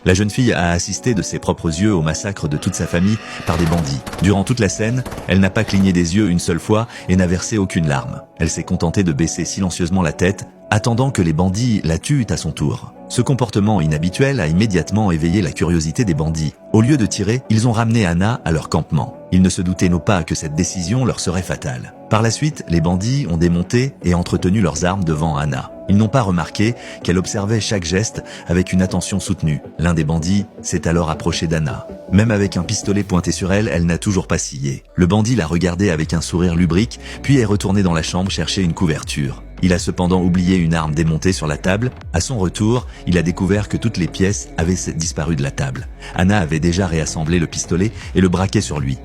La jeune fille a assisté de ses propres yeux au massacre de toute sa famille par des bandits. Durant toute la scène, elle n'a pas cligné des yeux une seule fois et n'a versé aucune larme. Elle s'est contentée de baisser silencieusement la tête, attendant que les bandits la tuent à son tour. Ce comportement inhabituel a immédiatement éveillé la curiosité des bandits. Au lieu de tirer, ils ont ramené Anna à leur campement. Ils ne se doutaient pas que cette décision leur serait fatale. Par la suite, les bandits ont démonté et entretenu leurs armes devant Anna. Ils n'ont pas remarqué qu'elle observait chaque geste avec une attention soutenue. L'un des bandits s'est alors approché d'Anna. Même avec un pistolet pointé sur elle, elle n'a toujours pas scié. Le bandit l'a regardée avec un sourire lubrique, puis est retourné dans la chambre chercher une couverture. Il a cependant oublié une arme démontée sur la table. À son retour, il a découvert que toutes les pièces avaient disparu de la table. Anna avait déjà réassemblé le pistolet et le braquait sur lui.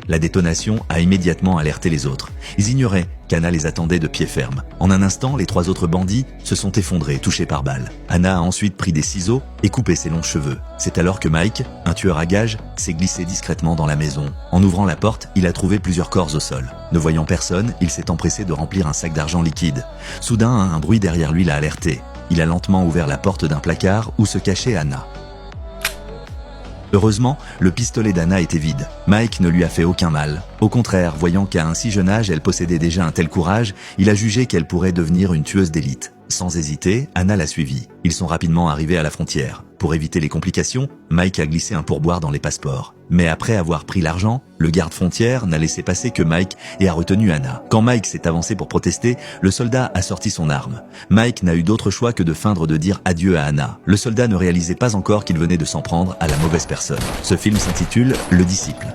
La détonation a immédiatement alerté les autres. Ils ignoraient qu'Anna les attendait de pied ferme. En un instant, les 3 autres bandits se sont effondrés, touchés par balle. Anna a ensuite pris des ciseaux et coupé ses longs cheveux. C'est alors que Mike, un tueur à gages, s'est glissé discrètement dans la maison. En ouvrant la porte, il a trouvé plusieurs corps au sol. Ne voyant personne, il s'est empressé de remplir un sac d'argent liquide. Soudain, un bruit derrière lui l'a alerté. Il a lentement ouvert la porte d'un placard où se cachait Anna. Heureusement, le pistolet d'Anna était vide. Mike ne lui a fait aucun mal. Au contraire, voyant qu'à un si jeune âge, elle possédait déjà un tel courage, il a jugé qu'elle pourrait devenir une tueuse d'élite. Sans hésiter, Anna l'a suivie. Ils sont rapidement arrivés à la frontière. Pour éviter les complications, Mike a glissé un pourboire dans les passeports. Mais après avoir pris l'argent, le garde-frontière n'a laissé passer que Mike et a retenu Anna. Quand Mike s'est avancé pour protester, le soldat a sorti son arme. Mike n'a eu d'autre choix que de feindre de dire adieu à Anna. Le soldat ne réalisait pas encore qu'il venait de s'en prendre à la mauvaise personne. Ce film s'intitule Le Disciple.